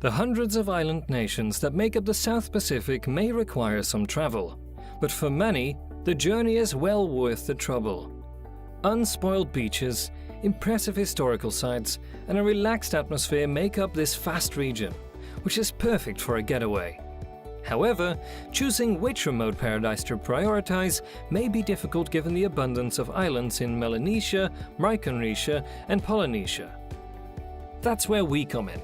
The hundreds of island nations that make up the South Pacific may require some travel, but for many, the journey is well worth the trouble. Unspoiled beaches, impressive historical sites, and a relaxed atmosphere make up this vast region, which is perfect for a getaway. However, choosing which remote paradise to prioritize may be difficult given the abundance of islands in Melanesia, Micronesia, and Polynesia. That's where we come in.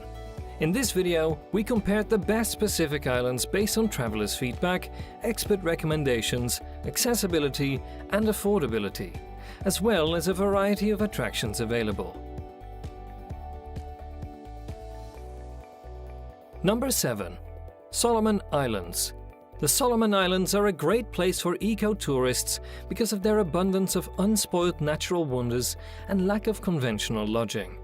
In this video, we compared the best Pacific islands based on travelers' feedback, expert recommendations, accessibility, and affordability, as well as a variety of attractions available. Number 7. Solomon Islands. The Solomon Islands are a great place for eco-tourists because of their abundance of unspoiled natural wonders and lack of conventional lodging.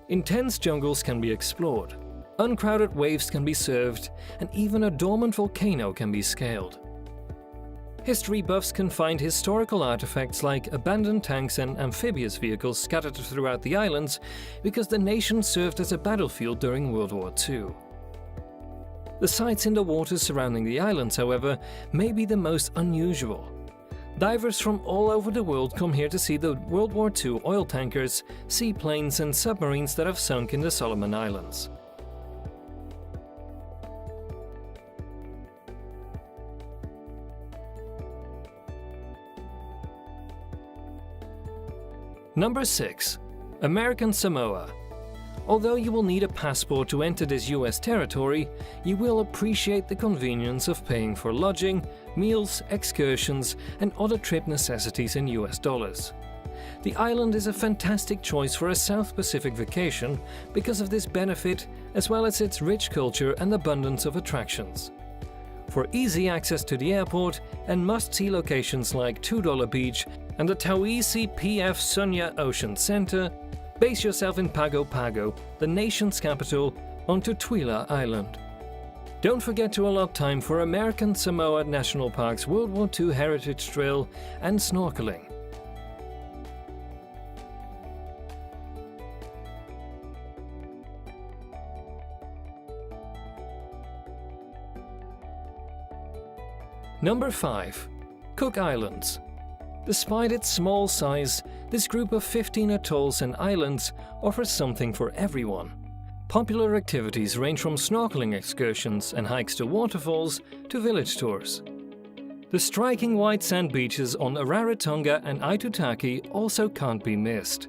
Intense jungles can be explored, uncrowded waves can be surfed, and even a dormant volcano can be scaled. History buffs can find historical artifacts like abandoned tanks and amphibious vehicles scattered throughout the islands because the nation served as a battlefield during World War II. The sites in the waters surrounding the islands, however, may be the most unusual. Divers from all over the world come here to see the World War II oil tankers, seaplanes, and submarines that have sunk in the Solomon Islands. Number 6. American Samoa. Although you will need a passport to enter this US territory, you will appreciate the convenience of paying for lodging, meals, excursions, and other trip necessities in US dollars. The island is a fantastic choice for a South Pacific vacation because of this benefit, as well as its rich culture and abundance of attractions. For easy access to the airport and must-see locations like $2 Beach and the Taoisi PF Sunya Ocean Center, base yourself in Pago Pago, the nation's capital, on Tutuila Island. Don't forget to allot time for American Samoa National Park's World War II Heritage Trail and snorkeling. Number 5. Cook Islands. Despite its small size, this group of 15 atolls and islands offers something for everyone. Popular activities range from snorkeling excursions and hikes to waterfalls to village tours. The striking white sand beaches on Araratonga and Aitutaki also can't be missed.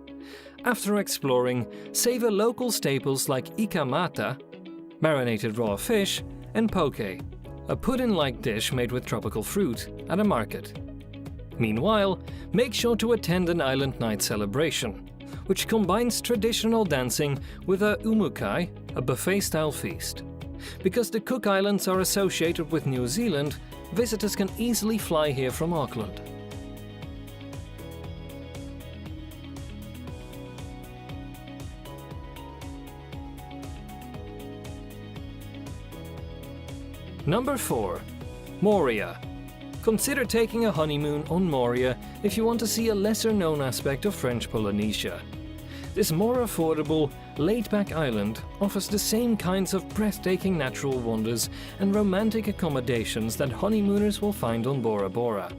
After exploring, savor local staples like ikamata, marinated raw fish, and poke, a pudding-like dish made with tropical fruit, at a market. Meanwhile, make sure to attend an island night celebration, which combines traditional dancing with a umukai, a buffet-style feast. Because the Cook Islands are associated with New Zealand, visitors can easily fly here from Auckland. Number 4. Moria. Consider taking a honeymoon on Moria if you want to see a lesser-known aspect of French Polynesia. This more affordable, laid-back island offers the same kinds of breathtaking natural wonders and romantic accommodations that honeymooners will find on Bora Bora.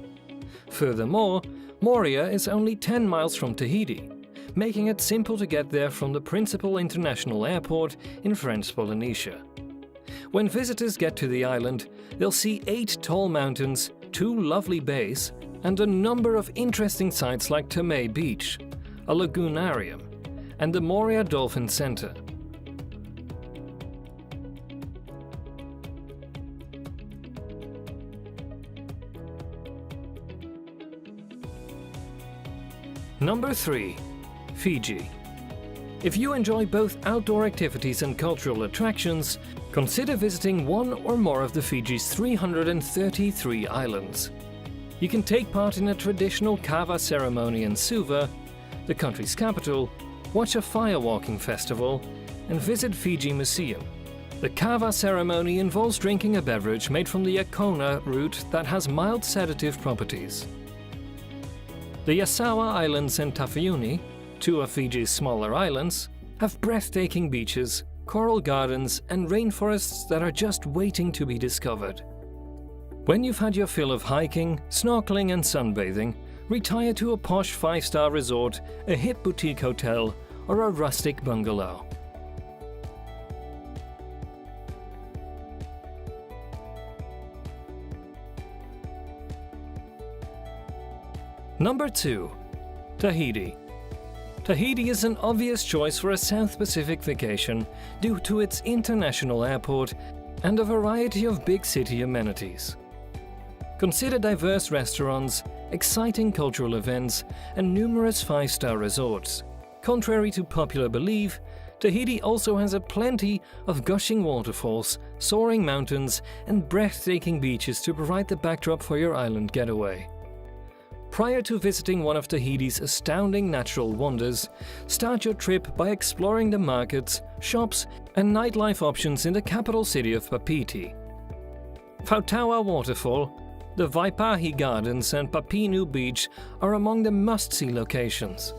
Furthermore, Moria is only 10 miles from Tahiti, making it simple to get there from the principal international airport in French Polynesia. When visitors get to the island, they'll see 8 tall mountains, 2 lovely bays, and a number of interesting sites like Tamay Beach, a lagoonarium, and the Moria Dolphin Center. Number 3. Fiji. If you enjoy both outdoor activities and cultural attractions, consider visiting one or more of the Fiji's 333 islands. You can take part in a traditional kava ceremony in Suva, the country's capital, watch a firewalking festival, and visit Fiji Museum. The kava ceremony involves drinking a beverage made from the Akona root that has mild sedative properties. The Yasawa Islands and Tafayuni, 2 of Fiji's smaller islands, have breathtaking beaches, coral gardens and rainforests that are just waiting to be discovered. When you've had your fill of hiking, snorkeling and sunbathing, retire to a posh 5-star resort, a hip boutique hotel, or a rustic bungalow. Number 2. Tahiti. Tahiti is an obvious choice for a South Pacific vacation due to its international airport and a variety of big city amenities. Consider diverse restaurants, exciting cultural events, and numerous 5-star resorts. Contrary to popular belief, Tahiti also has a plenty of gushing waterfalls, soaring mountains, and breathtaking beaches to provide the backdrop for your island getaway. Prior to visiting one of Tahiti's astounding natural wonders, start your trip by exploring the markets, shops, and nightlife options in the capital city of Papeete. Fautaua Waterfall, the Waipahi Gardens, and Papinu Beach are among the must-see locations.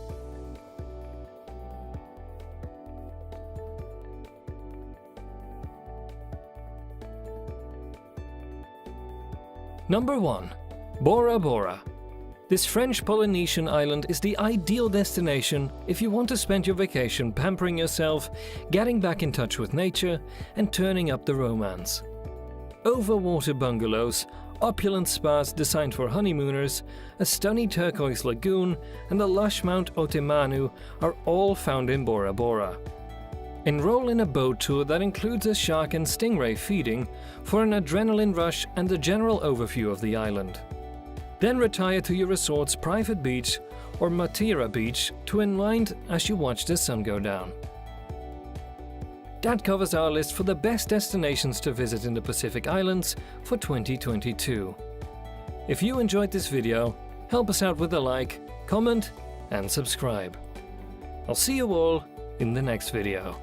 Number 1. Bora Bora. This French Polynesian island is the ideal destination if you want to spend your vacation pampering yourself, getting back in touch with nature, and turning up the romance. Overwater bungalows, opulent spas designed for honeymooners, a stunning turquoise lagoon, and the lush Mount Otemanu are all found in Bora Bora. Enroll in a boat tour that includes a shark and stingray feeding for an adrenaline rush and a general overview of the island. Then retire to your resort's private beach or Matira Beach to unwind as you watch the sun go down. That covers our list for the best destinations to visit in the Pacific Islands for 2022. If you enjoyed this video, help us out with a like, comment, and subscribe. I'll see you all in the next video.